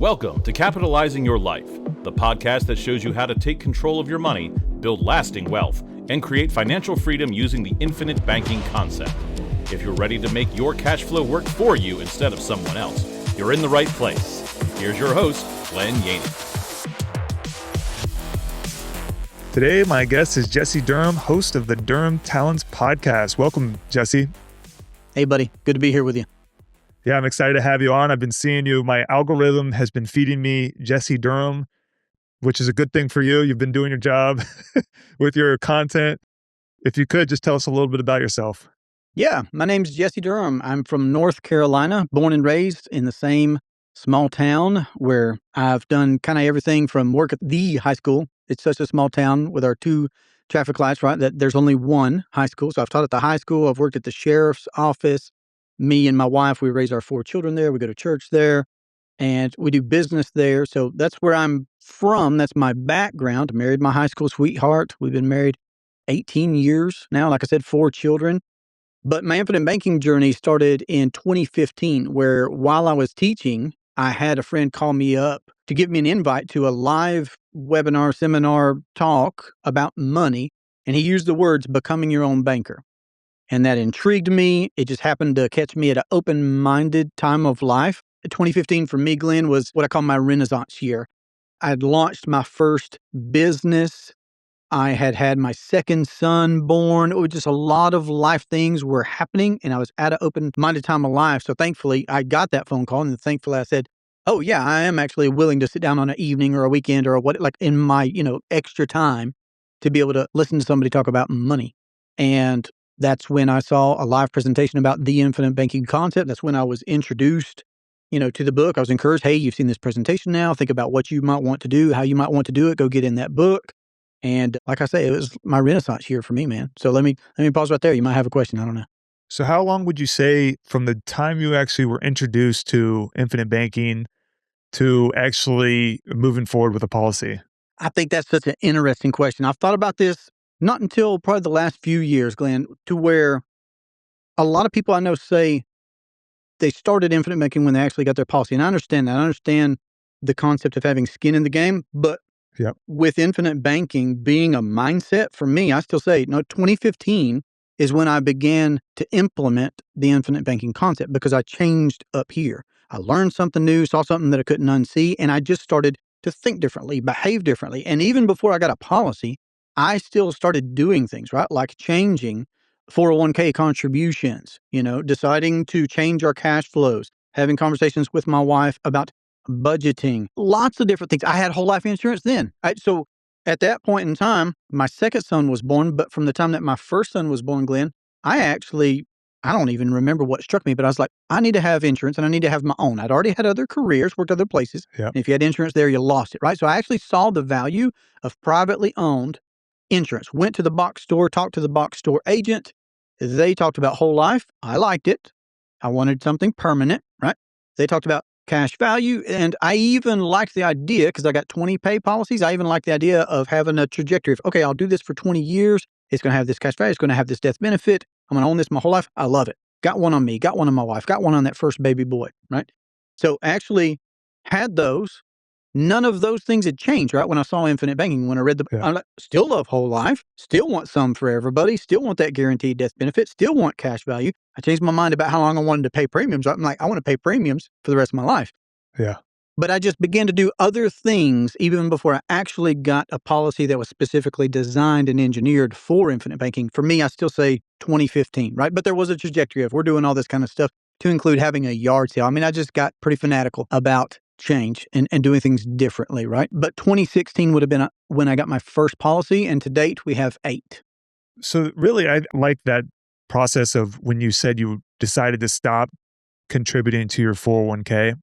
Welcome to Capitalizing Your Life, the podcast that shows you how to take control of your money, build lasting wealth, and create financial freedom using the infinite banking concept. If you're ready to make your cash flow work for you instead of someone else, you're in the right place. Here's your host, Glenn Yaney. Today, my guest is Jesse Durham, host of the Durham Talents Podcast. Welcome, Jesse. Hey, buddy. Good to be here with you. Yeah, I'm excited to have you on. I've been seeing you. My algorithm has been feeding me Jesse Durham, which is a good thing for you. You've been doing your job with your content. If you could, just tell us a little bit about yourself. Yeah, my name's Jesse Durham. I'm from North Carolina, born and raised in the same small town where I've done kind of everything from work at the high school. It's such a small town with our 2 traffic lights, right? That there's only one high school. So I've taught at the high school. I've worked at the sheriff's office. Me and my wife, we raise our 4 children there. We go to church there and we do business there. So that's where I'm from. That's my background. I married my high school sweetheart. We've been married 18 years now. Like I said, 4 children. But my infinite banking journey started in 2015, where while I was teaching, I had a friend call me up to give me an invite to a live webinar, seminar talk about money. And he used the words, becoming your own banker. And that intrigued me. It just happened to catch me at an open-minded time of life. 2015 for me, Glenn, was what I call my Renaissance year. I'd launched my first business. I had had my second son born. It was just a lot of life things were happening, and I was at an open-minded time of life. So thankfully, I got that phone call, and thankfully I said, oh yeah, I am actually willing to sit down on an evening or a weekend or what, like in my, extra time to be able to listen to somebody talk about money. And that's when I saw a live presentation about the infinite banking concept. That's when I was introduced, to the book. I was encouraged, hey, you've seen this presentation now. Think about what you might want to do, how you might want to do it. Go get in that book. And like I say, it was my Renaissance year for me, man. So let me pause right there. You might have a question. I don't know. So how long would you say from the time you actually were introduced to infinite banking to actually moving forward with a policy? I think that's such an interesting question. I've thought about this not until probably the last few years, Glenn, to where a lot of people I know say they started infinite banking when they actually got their policy. And I understand that. I understand the concept of having skin in the game. But with infinite banking being a mindset, for me, I still say, 2015 is when I began to implement the infinite banking concept because I changed up here. I learned something new, saw something that I couldn't unsee, and I just started to think differently, behave differently. And even before I got a policy, I still started doing things, right? Like changing 401k contributions, deciding to change our cash flows, having conversations with my wife about budgeting, lots of different things. I had whole life insurance then. So at that point in time, my second son was born. But from the time that my first son was born, Glenn, I don't even remember what struck me, but I was like, I need to have insurance and I need to have my own. I'd already had other careers, worked other places. Yeah. And if you had insurance there, you lost it, right? So I actually saw the value of privately owned insurance. Went to the box store, talked to the box store agent. They talked about whole life. I liked it. I wanted something permanent, right? They talked about cash value. And I even liked the idea, because I got 20 pay policies. I even liked the idea of having a trajectory of, okay, I'll do this for 20 years. It's going to have this cash value. It's going to have this death benefit. I'm going to own this my whole life. I love it. Got one on me, got one on my wife, got one on that first baby boy, right? So actually had those. None of those things had changed, right? When I saw infinite banking, when I read I'm like, still love whole life, still want some for everybody, still want that guaranteed death benefit, still want cash value. I changed my mind about how long I wanted to pay premiums. I'm like, I want to pay premiums for the rest of my life. Yeah. But I just began to do other things even before I actually got a policy that was specifically designed and engineered for infinite banking. For me, I still say 2015, right? But there was a trajectory of we're doing all this kind of stuff to include having a yard sale. I mean, I just got pretty fanatical about change and doing things differently, right? But 2016 would have been when I got my first policy, and to date, we have 8. So really, I like that process of when you said you decided to stop contributing to your 401k.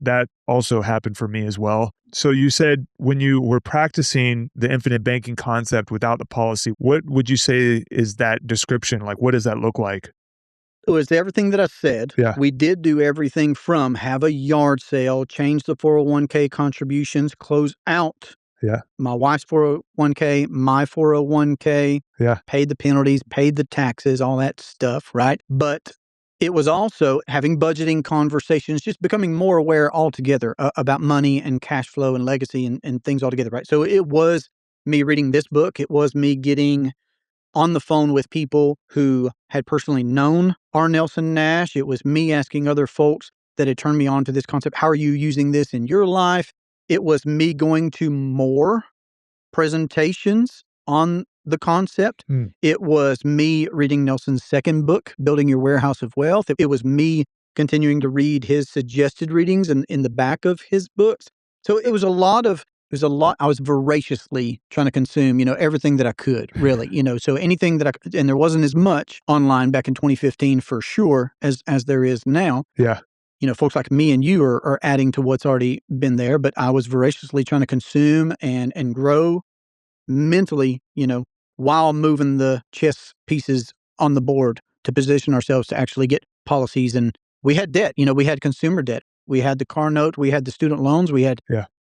That also happened for me as well. So you said when you were practicing the infinite banking concept without the policy, what would you say is that description? Like, what does that look like? It was everything that I said. Yeah. We did do everything from have a yard sale, change the 401k contributions, close out my wife's 401k, my 401k, paid the penalties, paid the taxes, all that stuff, right? But it was also having budgeting conversations, just becoming more aware altogether about money and cash flow and legacy and things altogether, right? So it was me reading this book. It was me getting on the phone with people who had personally known R. Nelson Nash. It was me asking other folks that had turned me on to this concept. How are you using this in your life? It was me going to more presentations on the concept. It was me reading Nelson's second book, Building Your Warehouse of Wealth. It was me continuing to read his suggested readings in the back of his books. So it was a lot. I was voraciously trying to consume, everything that I could, really, so anything that I could, and there wasn't as much online back in 2015 for sure as there is now. Yeah. Folks like me and you are adding to what's already been there, but I was voraciously trying to consume and grow mentally, while moving the chess pieces on the board to position ourselves to actually get policies. And we had debt, we had consumer debt. We had the car note, we had the student loans, we had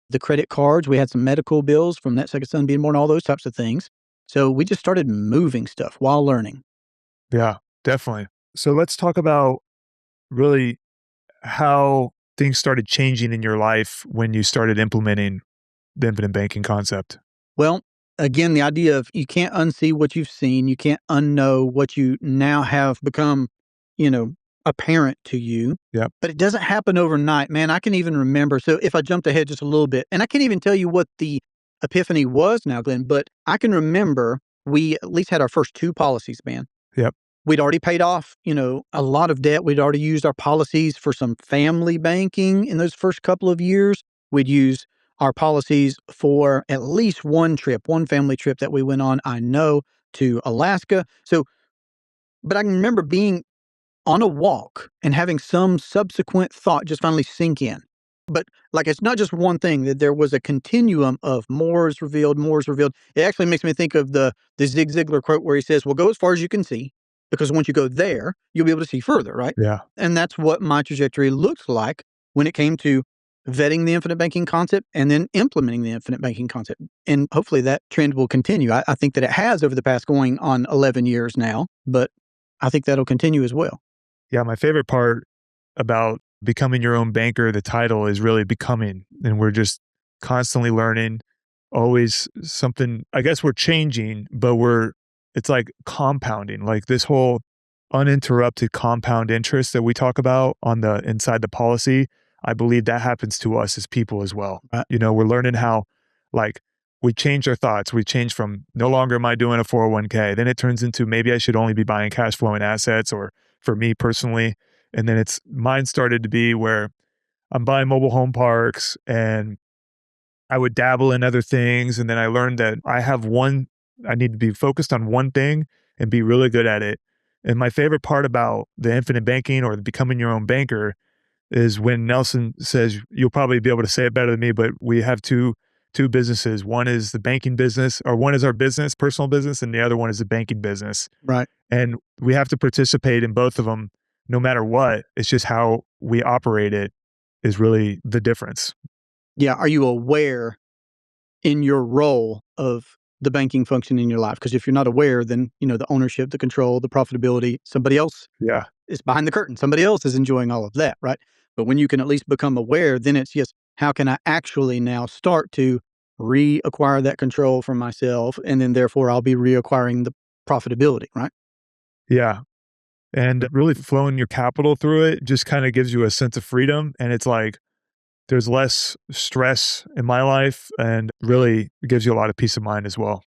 the credit cards, we had some medical bills from that second son being born, all those types of things. So we just started moving stuff while learning. Yeah, definitely. So let's talk about really how things started changing in your life when you started implementing the infinite banking concept. Well, again, the idea of you can't unsee what you've seen. You can't unknow what you now have become, apparent to you. Yep. But it doesn't happen overnight, man. I can even remember. So if I jumped ahead just a little bit, and I can't even tell you what the epiphany was now, Glenn, but I can remember we at least had our first two policies, man. Yep. We'd already paid off, a lot of debt. We'd already used our policies for some family banking in those first couple of years. We'd use our policies for at least one family trip that we went on, I know, to Alaska. So, but I can remember being on a walk and having some subsequent thought just finally sink in. But it's not just one thing, that there was a continuum of more is revealed, more is revealed. It actually makes me think of the Zig Ziglar quote where he says, well, go as far as you can see, because once you go there, you'll be able to see further, right? Yeah. And that's what my trajectory looks like when it came to vetting the infinite banking concept and then implementing the infinite banking concept. And hopefully that trend will continue. I think that it has over the past going on 11 years now, but I think that'll continue as well. Yeah, my favorite part about becoming your own banker, the title is really becoming, and we're just constantly learning, always something. I guess we're changing, but it's like compounding, like this whole uninterrupted compound interest that we talk about inside the policy. I believe that happens to us as people as well. Right. We're learning how, we change our thoughts. We change from no longer am I doing a 401k. Then it turns into maybe I should only be buying cash flowing assets, or for me personally. And then mine started to be where I'm buying mobile home parks, and I would dabble in other things. And then I learned that I need to be focused on one thing and be really good at it. And my favorite part about the infinite banking or becoming your own banker is when Nelson says, you'll probably be able to say it better than me, but we have two businesses. One is the banking business, or one is our business, personal business, and the other one is the banking business. Right. And we have to participate in both of them no matter what. It's just how we operate it is really the difference. Yeah. Are you aware in your role of the banking function in your life? Because if you're not aware, then, the ownership, the control, the profitability, somebody else is behind the curtain. Somebody else is enjoying all of that, right? But when you can at least become aware, then it's just, how can I actually now start to reacquire that control for myself? And then therefore I'll be reacquiring the profitability, right? Yeah. And really flowing your capital through it just kind of gives you a sense of freedom. And it's like, there's less stress in my life, and really gives you a lot of peace of mind as well.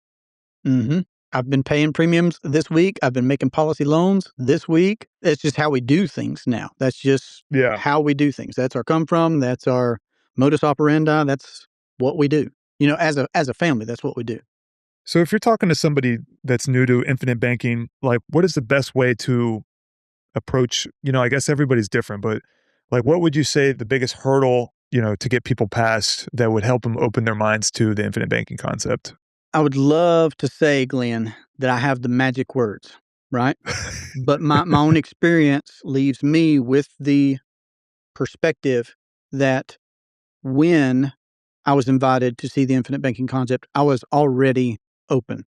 Mm-hmm. I've been paying premiums this week. I've been making policy loans this week. It's just how we do things now. That's just how we do things. That's our come from. That's our modus operandi. That's what we do. As a family, that's what we do. So if you're talking to somebody that's new to infinite banking, what is the best way to approach, I guess everybody's different, but what would you say the biggest hurdle, to get people past that would help them open their minds to the infinite banking concept? I would love to say, Glenn, that I have the magic words, right? But my own experience leaves me with the perspective that when I was invited to see the infinite banking concept, I was already open.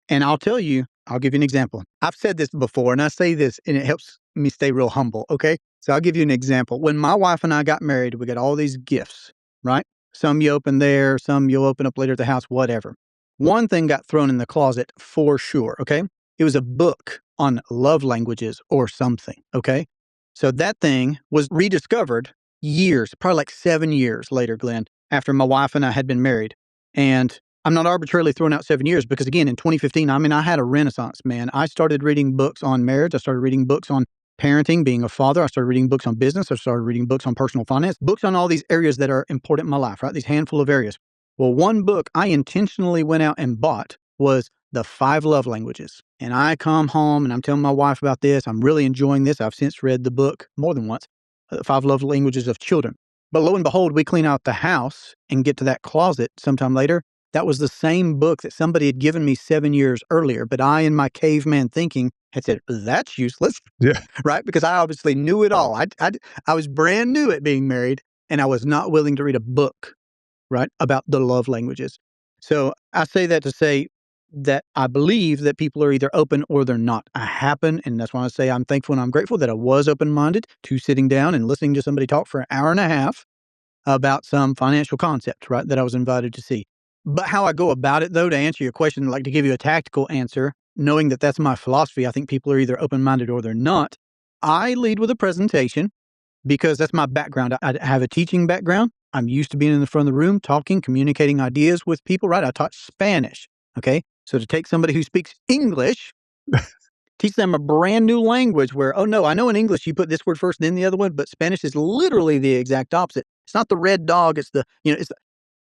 And I'll tell you, I'll give you an example. I've said this before, and I say this, and it helps me stay real humble, okay? So I'll give you an example. When my wife and I got married, we got all these gifts, right? Some you open there, some you'll open up later at the house, whatever. One thing got thrown in the closet for sure, okay? It was a book on love languages or something, okay? So that thing was rediscovered years, probably like 7 years later, Glenn, after my wife and I had been married. And I'm not arbitrarily throwing out 7 years because, again, in 2015, I had a renaissance, man. I started reading books on marriage. I started reading books on parenting, being a father. I started reading books on business. I started reading books on personal finance, books on all these areas that are important in my life, right? These handful of areas. Well, one book I intentionally went out and bought was The 5 Love Languages. And I come home and I'm telling my wife about this. I'm really enjoying this. I've since read the book more than once, The 5 Love Languages of Children. But lo and behold, we clean out the house and get to that closet sometime later. That was the same book that somebody had given me 7 years earlier. But I, in my caveman thinking, had said, that's useless. Yeah. Right? Because I obviously knew it all. I was brand new at being married, and I was not willing to read a book, right, about the love languages. So I say that to say that I believe that people are either open or they're not. I happen, and that's why I say I'm thankful and I'm grateful that I was open-minded to sitting down and listening to somebody talk for an hour and a half about some financial concept, right, that I was invited to see. But how I go about it, though, to answer your question, like to give you a tactical answer, knowing that that's my philosophy, I think people are either open-minded or they're not. I lead with a presentation because that's my background. I have a teaching background. I'm used to being in the front of the room, talking, communicating ideas with people, right? I taught Spanish, okay? So to take somebody who speaks English, teach them a brand new language where, oh no, I know in English you put this word first, then the other one, but Spanish is literally the exact opposite. It's not the red dog, it's the,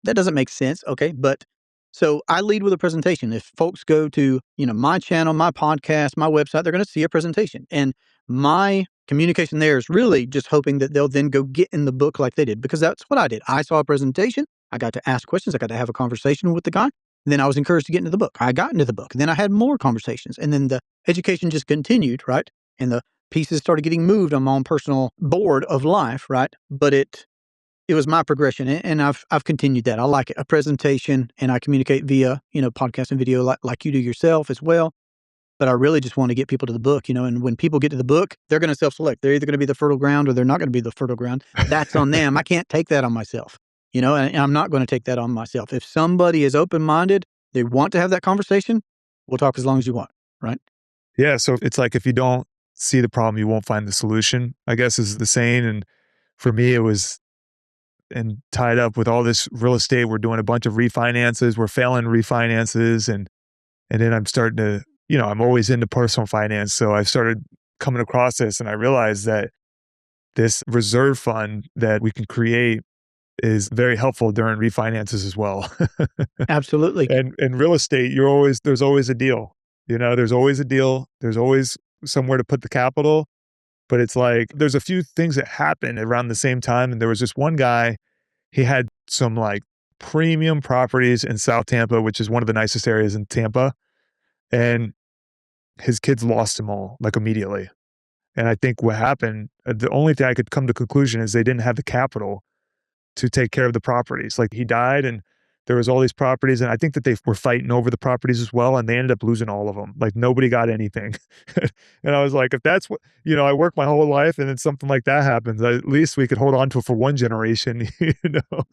that doesn't make sense, okay? But so I lead with a presentation. If folks go to, my channel, my podcast, my website, they're going to see a presentation. And my communication there is really just hoping that they'll then go get in the book like they did, because that's what I did. I saw a presentation. I got to ask questions. I got to have a conversation with the guy. Then I was encouraged to get into the book. I got into the book. Then I had more conversations. And then the education just continued, right? And the pieces started getting moved on my own personal board of life, right? But it was my progression, and I've continued that. I like it. A presentation, and I communicate via, podcast and video like you do yourself as well. But I really just want to get people to the book, and when people get to the book, they're going to self-select. They're either going to be the fertile ground or they're not going to be the fertile ground. That's on them. I can't take that on myself, and I'm not going to take that on myself. If somebody is open-minded, they want to have that conversation, we'll talk as long as you want, right? Yeah. So it's like, if you don't see the problem, you won't find the solution, I guess is the saying. And for me, it was, and tied up with all this real estate, we're doing a bunch of refinances, we're failing refinances. And then I'm starting to, I'm always into personal finance. So I started coming across this, and I realized that this reserve fund that we can create is very helpful during refinances as well. Absolutely. And in real estate, there's always a deal. There's always a deal. There's always somewhere to put the capital. But it's like, there's a few things that happen around the same time. And there was this one guy, he had some like premium properties in South Tampa, which is one of the nicest areas in Tampa. And his kids lost them all, like, immediately. And I think what happened, the only thing I could come to conclusion is they didn't have the capital to take care of the properties. Like, he died and there was all these properties, and I think that they were fighting over the properties as well, and they ended up losing all of them. Like, nobody got anything. And I was like, if that's what, I work my whole life and then something like that happens, at least we could hold on to it for one generation,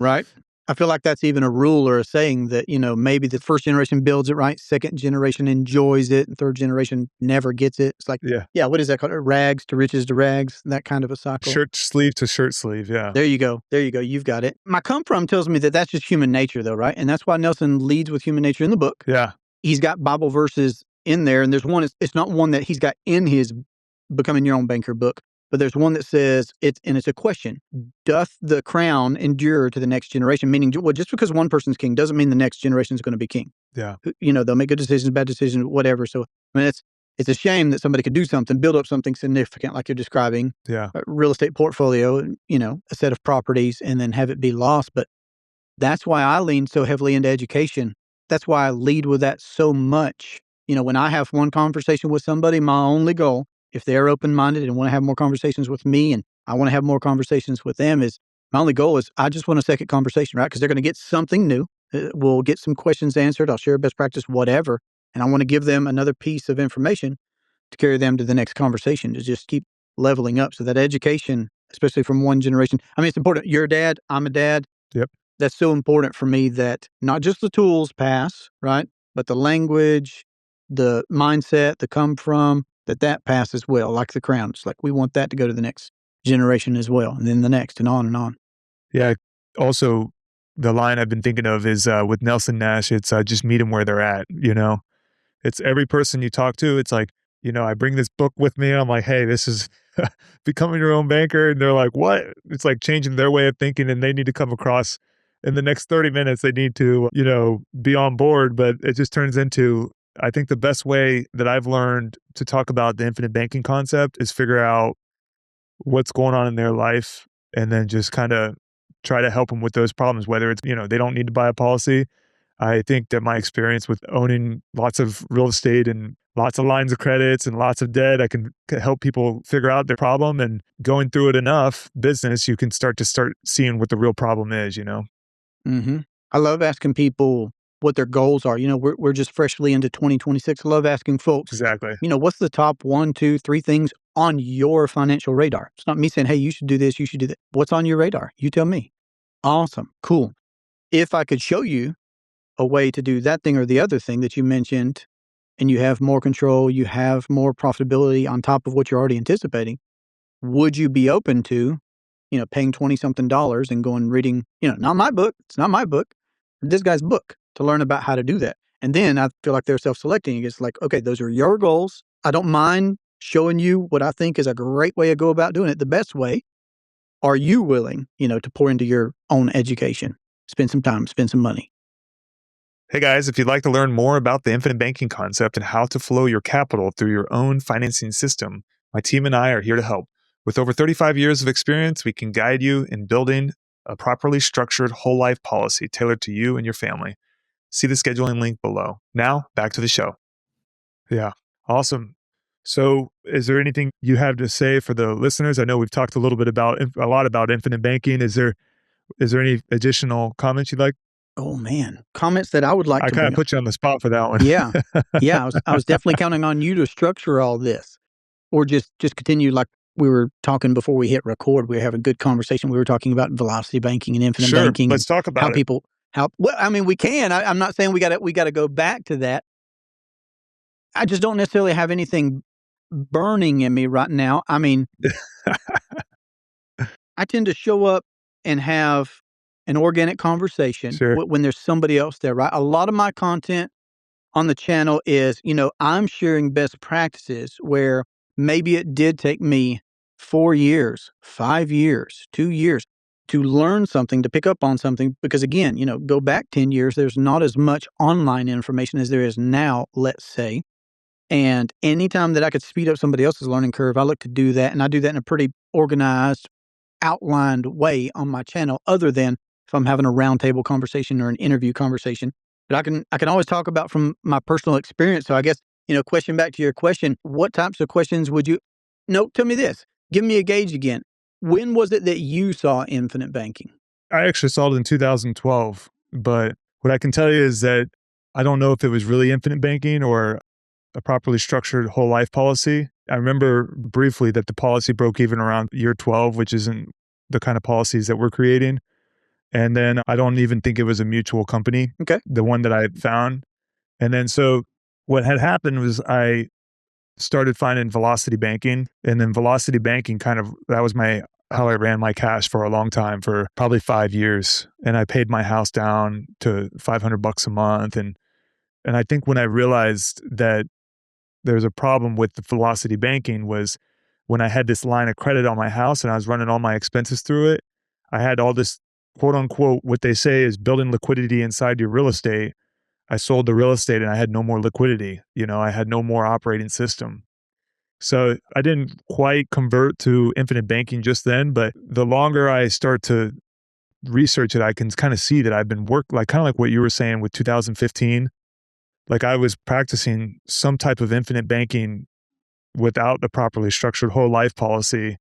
Right. I feel like that's even a rule or a saying that, maybe the first generation builds it right, second generation enjoys it, and third generation never gets it. It's like, yeah, what is that called? Rags to riches to rags, that kind of a cycle. Shirt sleeve to shirt sleeve, yeah. There you go. You've got it. My come from tells me that that's just human nature, though, right? And that's why Nelson leads with human nature in the book. Yeah. He's got Bible verses in there, and there's one, it's not one that he's got in his Becoming Your Own Banker book, but there's one that says, it's a question, doth the crown endure to the next generation? Meaning, well, just because one person's king doesn't mean the next generation is going to be king. Yeah. They'll make good decisions, bad decisions, whatever. So, I mean, it's a shame that somebody could do something, build up something significant like you're describing, yeah, a real estate portfolio, a set of properties, and then have it be lost. But that's why I lean so heavily into education. That's why I lead with that so much. When I have one conversation with somebody, my only goal, if they're open-minded and want to have more conversations with me and I want to have more conversations with them, is my only goal is I just want a second conversation, right? Because they're going to get something new. We'll get some questions answered. I'll share best practice, whatever. And I want to give them another piece of information to carry them to the next conversation, to just keep leveling up. So that education, especially from one generation, I mean, it's important. You're a dad, I'm a dad. Yep. That's so important for me that not just the tools pass, right? But the language, the mindset, the come from, that pass as well, like the crown. It's like we want that to go to the next generation as well, and then the next, and on and on. Yeah. Also, the line I've been thinking of is with Nelson Nash, it's just meet them where they're at, It's every person you talk to, it's like, I bring this book with me and I'm like, hey, this is becoming your own banker. And they're like, what? It's like changing their way of thinking and they need to come across in the next 30 minutes. They need to, be on board. But it just turns into, I think the best way that I've learned to talk about the infinite banking concept is figure out what's going on in their life and then just kind of try to help them with those problems, whether it's, they don't need to buy a policy. I think that my experience with owning lots of real estate and lots of lines of credits and lots of debt, I can help people figure out their problem, and going through it enough business, you can start seeing what the real problem is, Mm-hmm. I love asking people what their goals are. We're just freshly into 2026. I love asking folks, Exactly. What's the top 1, 2, 3 things on your financial radar? It's not me saying, hey, you should do this, you should do that. What's on your radar? You tell me. Awesome. Cool. If I could show you a way to do that thing or the other thing that you mentioned, and you have more control, you have more profitability on top of what you're already anticipating, would you be open to, paying 20 something dollars and going reading, not my book, it's not my book, this guy's book, to learn about how to do that? And then I feel like they're self-selecting. It's like, okay, those are your goals. I don't mind showing you what I think is a great way to go about doing it, the best way. Are you willing, to pour into your own education? Spend some time, spend some money. Hey guys, if you'd like to learn more about the infinite banking concept and how to flow your capital through your own financing system, my team and I are here to help. With over 35 years of experience, we can guide you in building a properly structured whole life policy tailored to you and your family. See the scheduling link below. Now, back to the show. Yeah, awesome. So is there anything you have to say for the listeners? I know we've talked a lot about infinite banking. Is there any additional comments you'd like? Oh man, comments that I would like I to kind of bring put you on the spot for that one. Yeah. Yeah. I was definitely counting on you to structure all this, or just continue like we were talking before we hit record. We were having a good conversation. We were talking about velocity banking and infinite Sure, banking. let's talk about it. Well, I mean, we can. I'm not saying we got to go back to that. I just don't necessarily have anything burning in me right now. I mean, I tend to show up and have an organic conversation Sure. when there's somebody else there, right? A lot of my content on the channel is, I'm sharing best practices where maybe it did take me 4 years, 5 years, 2 years to learn something, to pick up on something. Because again, go back 10 years, there's not as much online information as there is now, let's say. And anytime that I could speed up somebody else's learning curve, I look to do that. And I do that in a pretty organized, outlined way on my channel, other than if I'm having a roundtable conversation or an interview conversation. But I can always talk about from my personal experience. So I guess, question back to your question, what types of questions would you, no, tell me this, give me a gauge again. When was it that you saw infinite banking? I actually saw it in 2012, but what I can tell you is that I don't know if it was really infinite banking or a properly structured whole life policy. I remember briefly that the policy broke even around year 12, which isn't the kind of policies that we're creating. And then I don't even think it was a mutual company, Okay. the one that I found. And then so what had happened was I started finding velocity banking, and then velocity banking that was how I ran my cash for a long time, for probably 5 years. And I paid my house down to $500 a month. And I think when I realized that there's a problem with the velocity banking was when I had this line of credit on my house and I was running all my expenses through it. I had all this quote unquote, what they say is building liquidity inside your real estate. I sold the real estate and I had no more liquidity. I had no more operating system. So I didn't quite convert to infinite banking just then, but the longer I start to research it, I can kind of see that I've been kind of like what you were saying with 2015. Like I was practicing some type of infinite banking without the properly structured whole life policy.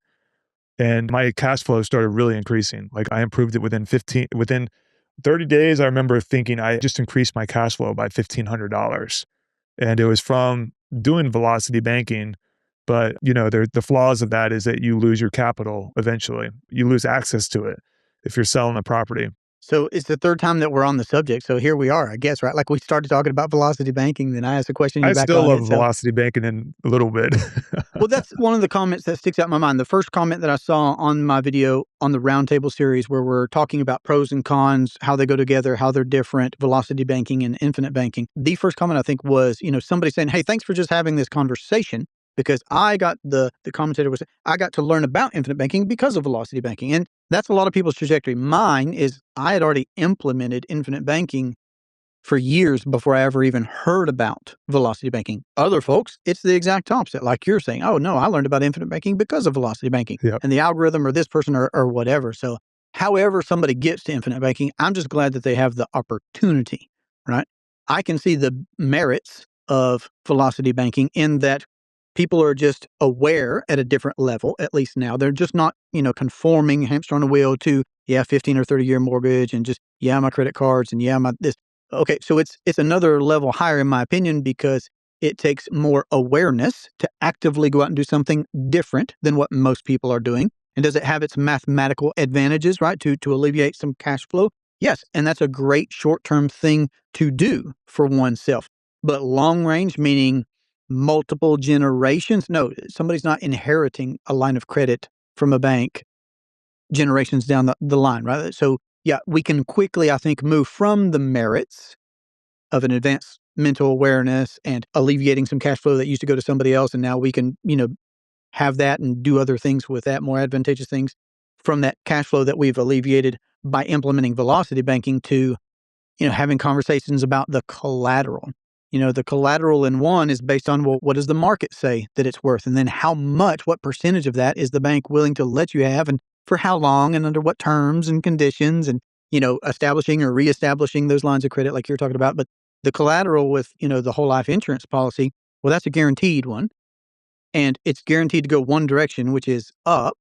And my cash flow started really increasing. Like I improved it within 30 days. I remember thinking I just increased my cash flow by $1,500. And it was from doing velocity banking. But, the flaws of that is that you lose your capital eventually. You lose access to it if you're selling the property. So it's the third time that we're on the subject. So here we are, I guess, right? Like we started talking about velocity banking, then I asked a question, I you back still on love it. So, velocity banking in a little bit. well, that's one of the comments that sticks out in my mind. The first comment that I saw on my video on the roundtable series where we're talking about pros and cons, how they go together, how they're different, velocity banking and infinite banking. The first comment I think was, somebody saying, hey, thanks for just having this conversation because the commentator was, I got to learn about infinite banking because of velocity banking. And that's a lot of people's trajectory. Mine is I had already implemented infinite banking for years before I ever even heard about velocity banking. Other folks, it's the exact opposite. Like you're saying, oh, no, I learned about infinite banking because of velocity banking Yep. and the algorithm or this person or whatever. So however somebody gets to infinite banking, I'm just glad that they have the opportunity, right? I can see the merits of velocity banking in that people are just aware at a different level, at least now. They're just not, conforming hamster on a wheel to, 15 or 30-year mortgage and just, my credit cards and my this. Okay, so it's another level higher in my opinion because it takes more awareness to actively go out and do something different than what most people are doing. And does it have its mathematical advantages, right, to alleviate some cash flow? Yes, and that's a great short-term thing to do for oneself. But long range, meaning multiple generations, no, somebody's not inheriting a line of credit from a bank generations down the line, right? So yeah, we can quickly, I think, move from the merits of an advanced mental awareness and alleviating some cash flow that used to go to somebody else. And now we can, have that and do other things with that, more advantageous things from that cash flow that we've alleviated by implementing velocity banking to, having conversations about the collateral. The collateral in one is based on, well, what does the market say that it's worth? And then what percentage of that is the bank willing to let you have and for how long and under what terms and conditions and, establishing or reestablishing those lines of credit like you're talking about. But the collateral with, the whole life insurance policy, well, that's a guaranteed one. And it's guaranteed to go one direction, which is up,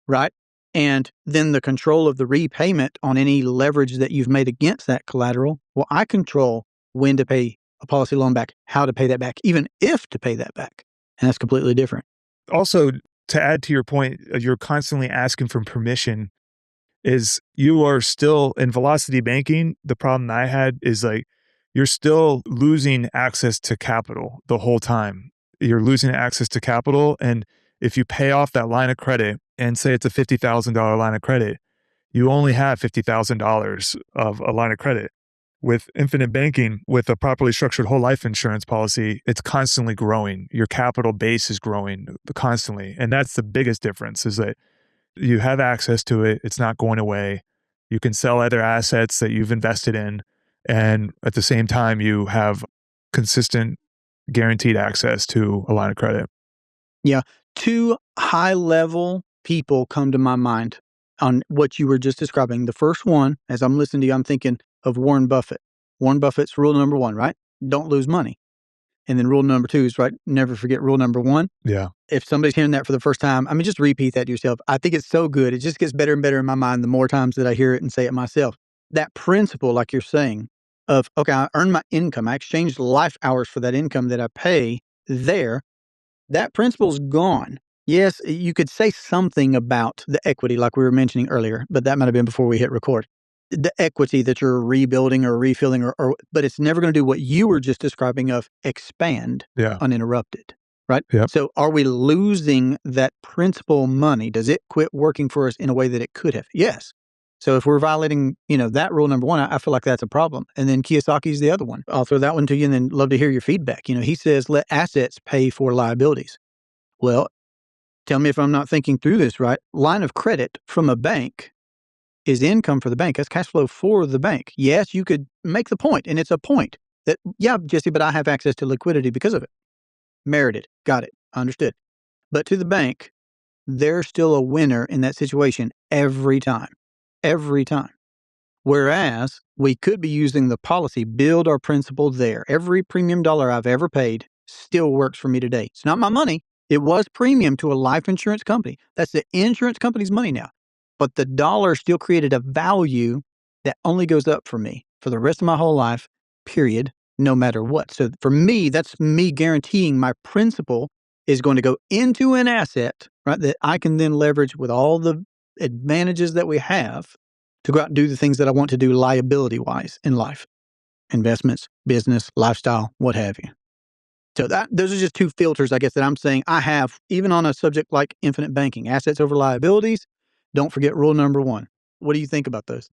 right? And then the control of the repayment on any leverage that you've made against that collateral, well, I control when to pay a policy loan back, how to pay that back, even if to pay that back. And that's completely different. Also, to add to your point, you're constantly asking for permission is you are still in velocity banking. The problem I had is like, you're still losing access to capital the whole time. You're losing access to capital. And if you pay off that line of credit and say it's a $50,000 line of credit, you only have $50,000 of a line of credit. With infinite banking, with a properly structured whole life insurance policy, it's constantly growing. Your capital base is growing constantly. And that's the biggest difference is that you have access to it. It's not going away. You can sell other assets that you've invested in. And at the same time, you have consistent guaranteed access to a line of credit. Yeah. Two high-level people come to my mind on what you were just describing. The first one, as I'm listening to you, I'm thinking of Warren Buffett. Warren Buffett's rule number one, right? Don't lose money. And then rule number two is, right, never forget rule number one. Yeah. If somebody's hearing that for the first time, just repeat that to yourself. I think it's so good. It just gets better and better in my mind the more times that I hear it and say it myself. That principle, like you're saying, of, okay, I earned my income. I exchanged life hours for that income that I pay there. That principle's gone. Yes, you could say something about the equity like we were mentioning earlier, but that might have been before we hit record. The equity that you're rebuilding or refilling, but it's never going to do what you were just describing of expand uninterrupted, right? Yep. So are we losing that principal money? Does it quit working for us in a way that it could have? Yes. So if we're violating, that rule number one, I feel like that's a problem. And then Kiyosaki's the other one. I'll throw that one to you and then love to hear your feedback. He says, let assets pay for liabilities. Well, tell me if I'm not thinking through this right. Line of credit from a bank is income for the bank. That's cash flow for the bank. Yes, you could make the point, and it's a point that, yeah, Jesse, but I have access to liquidity because of it. Merited. Got it. Understood. But to the bank, they're still a winner in that situation every time. Every time. Whereas we could be using the policy, build our principal there. Every premium dollar I've ever paid still works for me today. It's not my money. It was premium to a life insurance company. That's the insurance company's money now. But the dollar still created a value that only goes up for me for the rest of my whole life, period. no matter what. So for me, that's me guaranteeing my principal is going to go into an asset, right, that I can then leverage with all the advantages that we have to go out and do the things that I want to do liability-wise in life. Investments, business, lifestyle, what have you. So those are just two filters, I guess, that I'm saying I have, even on a subject like infinite banking, assets over liabilities. Don't forget rule number 1. What do you think about those?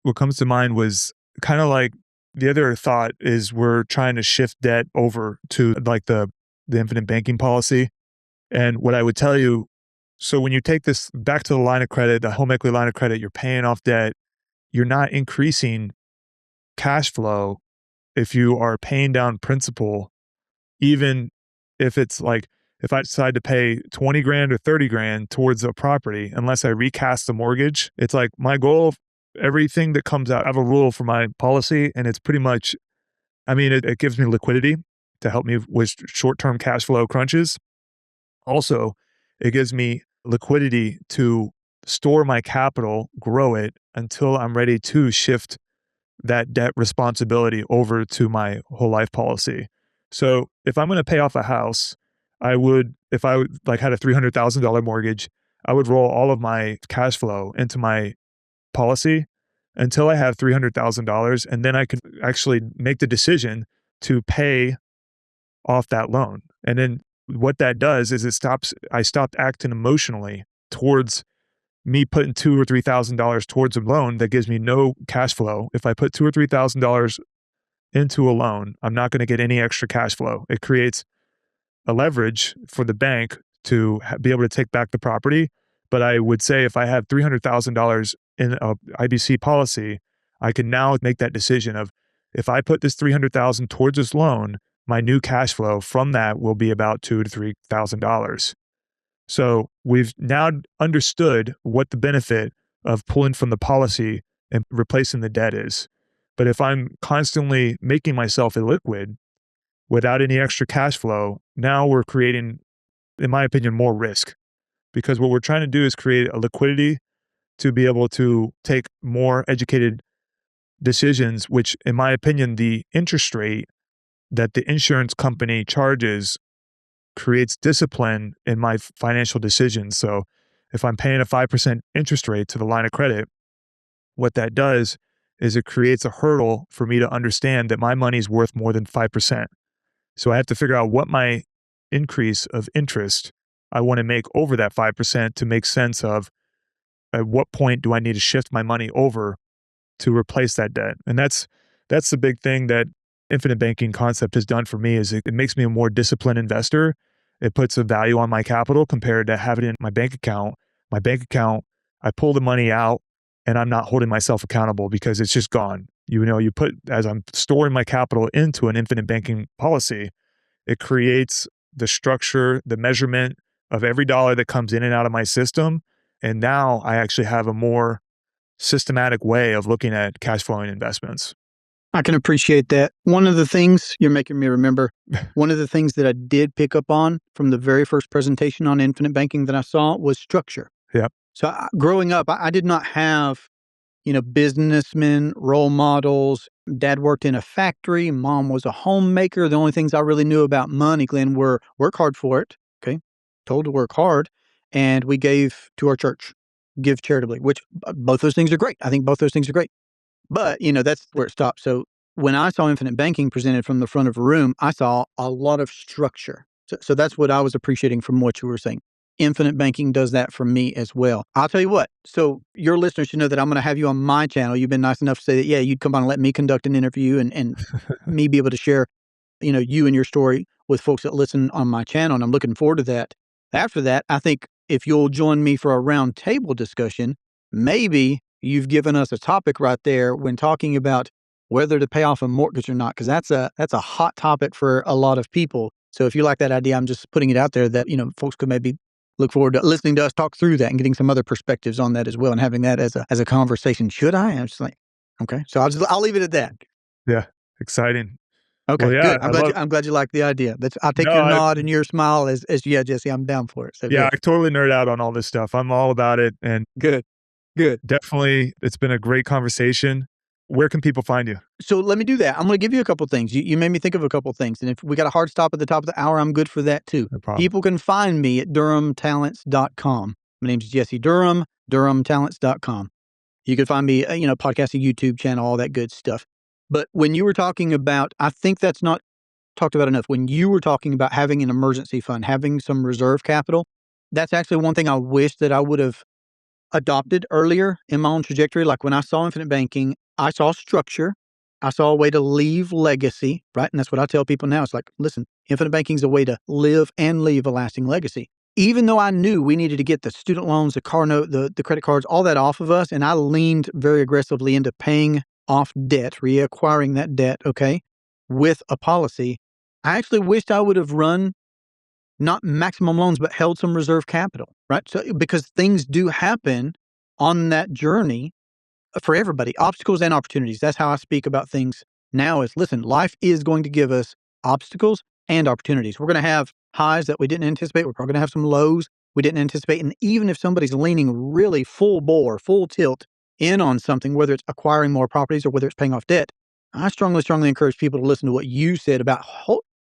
What comes to mind was kind of like the other thought is we're trying to shift debt over to like the infinite banking policy. And what I would tell you, so when you take this back to the line of credit, the home equity line of credit, you're paying off debt, you're not increasing cash flow if you are paying down principal, even if it's like, if I decide to pay 20 grand or 30 grand towards a property, unless I recast the mortgage, it's like my goal, everything that comes out, I have a rule for my policy, and it's pretty much, it gives me liquidity to help me with short-term cash flow crunches. Also, it gives me liquidity to store my capital, grow it until I'm ready to shift that debt responsibility over to my whole life policy. So if I'm going to pay off a house, if I had a $300,000 mortgage, I would roll all of my cash flow into my policy until I have $300,000. And then I could actually make the decision to pay off that loan. And then what that does is I stopped acting emotionally towards me putting $2,000 or $3,000 towards a loan that gives me no cash flow. If I put $2,000 or $3,000 into a loan, I'm not going to get any extra cash flow. It creates a leverage for the bank to be able to take back the property. But I would say if I have $300,000 in a IBC policy, I can now make that decision of, if I put this $300,000 towards this loan, my new cash flow from that will be about $2,000 to $3,000. So we've now understood what the benefit of pulling from the policy and replacing the debt is. But if I'm constantly making myself illiquid without any extra cash flow, now we're creating, in my opinion, more risk. Because what we're trying to do is create a liquidity to be able to take more educated decisions, which, in my opinion, the interest rate that the insurance company charges creates discipline in my financial decisions. So if I'm paying a 5% interest rate to the line of credit, what that does is it creates a hurdle for me to understand that my money is worth more than 5%. So I have to figure out what my increase of interest I want to make over that 5% to make sense of at what point do I need to shift my money over to replace that debt. And that's the big thing that infinite banking concept has done for me, is it makes me a more disciplined investor. It puts a value on my capital compared to having it in my bank account. My bank account, I pull the money out and I'm not holding myself accountable because it's just gone. As I'm storing my capital into an infinite banking policy, it creates the structure, the measurement of every dollar that comes in and out of my system. And now I actually have a more systematic way of looking at cash flowing investments. I can appreciate that. One of the things you're making me remember, one of the things that I did pick up on from the very first presentation on infinite banking that I saw was structure. Yep. So growing up, I did not have, businessmen, role models. Dad worked in a factory. Mom was a homemaker. The only things I really knew about money, Glenn, were work hard for it. Okay. Told to work hard. And we gave to our church, give charitably, which both those things are great. I think both those things are great. But, that's where it stopped. So when I saw infinite banking presented from the front of a room, I saw a lot of structure. So that's what I was appreciating from what you were saying. Infinite banking does that for me as well. I'll tell you what. So your listeners should know that I'm going to have you on my channel. You've been nice enough to say that, you'd come on and let me conduct an interview and me be able to share, you and your story with folks that listen on my channel. And I'm looking forward to that. After that, I think if you'll join me for a round table discussion, maybe you've given us a topic right there when talking about whether to pay off a mortgage or not, because that's a hot topic for a lot of people. So if you like that idea, I'm just putting it out there that, folks could maybe look forward to listening to us talk through that and getting some other perspectives on that as well and having that as a conversation. Should I? I'm just like, okay. So I'll leave it at that. Yeah. Exciting. Okay, Well, yeah, good. I'm glad you like the idea. I'll take your nod and your smile as yeah, Jesse, I'm down for it. So yeah, good. I totally nerd out on all this stuff. I'm all about it. And Good. definitely, it's been a great conversation. Where can people find you? So let me do that. I'm going to give you a couple things. You made me think of a couple things. And if we got a hard stop at the top of the hour, I'm good for that too. No problem. People can find me at durhamtalents.com. My name's Jesse Durham, durhamtalents.com. You can find me, podcast, a YouTube channel, all that good stuff. But when you were talking about, I think that's not talked about enough. When you were talking about having an emergency fund, having some reserve capital, that's actually one thing I wish that I would have adopted earlier in my own trajectory. Like when I saw infinite banking, I saw structure. I saw a way to leave legacy, right? And that's what I tell people now. It's like, listen, infinite banking is a way to live and leave a lasting legacy. Even though I knew we needed to get the student loans, the car note, the credit cards, all that off of us, and I leaned very aggressively into paying off debt, reacquiring that debt, okay, with a policy, I actually wished I would have run not maximum loans, but held some reserve capital, right? So, because things do happen on that journey for everybody, obstacles and opportunities. That's how I speak about things now is, listen, life is going to give us obstacles and opportunities. We're going to have highs that we didn't anticipate. We're probably going to have some lows we didn't anticipate. And even if somebody's leaning really full bore, full tilt in on something, whether it's acquiring more properties or whether it's paying off debt, I strongly encourage people to listen to what you said about,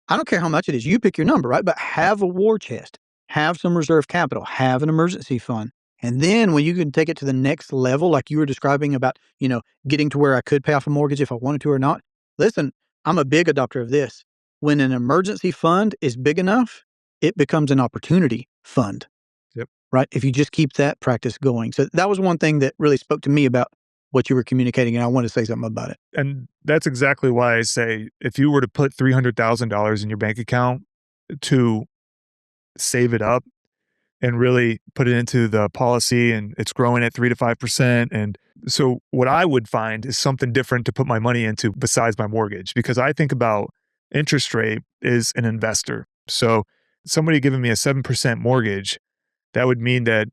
I don't care how much it is. You pick your number, right? But have a war chest, have some reserve capital, have an emergency fund. And then when you can take it to the next level, like you were describing about, getting to where I could pay off a mortgage if I wanted to or not. Listen, I'm a big adopter of this. When an emergency fund is big enough, it becomes an opportunity fund. Yep. Right? If you just keep that practice going. So that was one thing that really spoke to me about what you were communicating, and I want to say something about it. And that's exactly why I say, if you were to put $300,000 in your bank account to save it up and really put it into the policy, and it's growing at 3 to 5%. And so what I would find is something different to put my money into besides my mortgage, because I think about interest rate is an investor. So somebody giving me a 7% mortgage, that would mean that,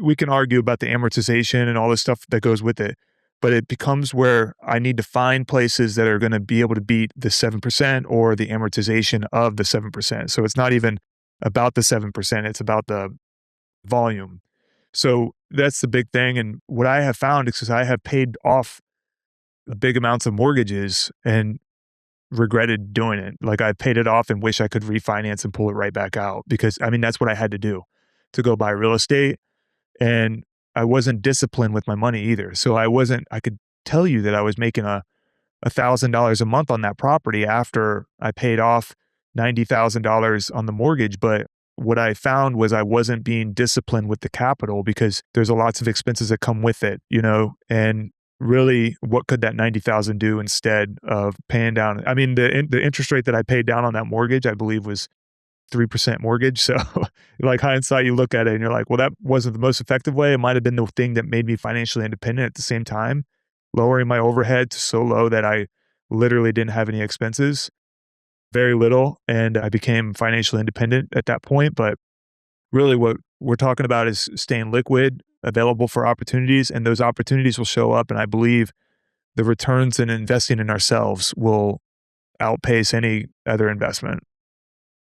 we can argue about the amortization and all the stuff that goes with it, but it becomes where I need to find places that are going to be able to beat the 7% or the amortization of the 7%. So it's not even about the 7%, it's about the volume. So that's the big thing. And what I have found is because I have paid off big amounts of mortgages and regretted doing it. Like I paid it off and wish I could refinance and pull it right back out, because that's what I had to do to go buy real estate. And I wasn't disciplined with my money either. So I could tell you that I was making $1,000 a month on that property after I paid off $90,000 on the mortgage. But what I found was I wasn't being disciplined with the capital, because there's lots of expenses that come with it, and really what could that 90,000 do instead of paying down? The interest rate that I paid down on that mortgage, I believe was 3% mortgage. So like hindsight, you look at it and you're like, well, that wasn't the most effective way. It might've been the thing that made me financially independent at the same time, lowering my overhead so low that I literally didn't have any expenses, very little. And I became financially independent at that point. But really what we're talking about is staying liquid, available for opportunities, and those opportunities will show up. And I believe the returns in investing in ourselves will outpace any other investment.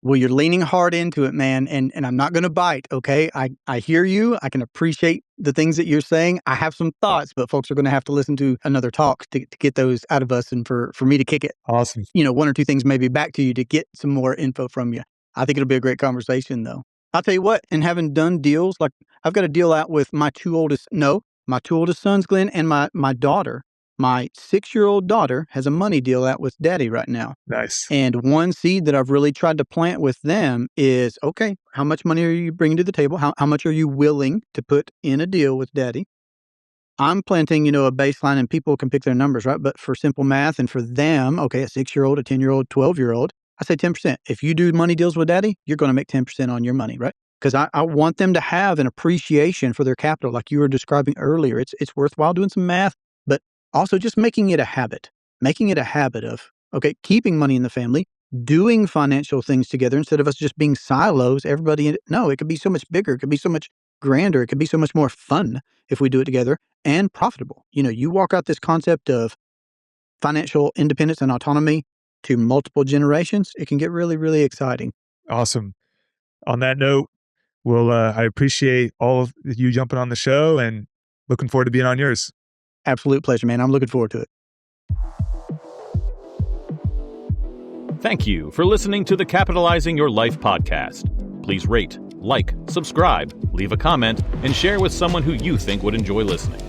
Well, you're leaning hard into it, man, and I'm not going to bite, okay? I hear you. I can appreciate the things that you're saying. I have some thoughts, but folks are going to have to listen to another talk to get those out of us and for me to kick it. Awesome. One or two things maybe back to you to get some more info from you. I think it'll be a great conversation, though. I'll tell you what, and having done deals, like I've got a deal out with my two oldest sons, Glenn, and my daughter. My 6-year-old daughter has a money deal out with daddy right now. Nice. And one seed that I've really tried to plant with them is, okay, how much money are you bringing to the table? How much are you willing to put in a deal with daddy? I'm planting, a baseline, and people can pick their numbers, right? But for simple math and for them, okay, a 6-year-old, a 10-year-old, 12-year-old, I say 10%. If you do money deals with daddy, you're going to make 10% on your money, right? Because I want them to have an appreciation for their capital, like you were describing earlier. It's worthwhile doing some math, but also just making it a habit of, okay, keeping money in the family, doing financial things together instead of us just being silos. No, it could be so much bigger. It could be so much grander. It could be so much more fun if we do it together and profitable. You walk out this concept of financial independence and autonomy to multiple generations, it can get really, really exciting. Awesome. On that note, I appreciate all of you jumping on the show and looking forward to being on yours. absolute pleasure, man. I'm looking forward to it. Thank you for listening to the Capitalizing Your Life podcast. Please rate, like, subscribe, leave a comment, and share with someone who you think would enjoy listening.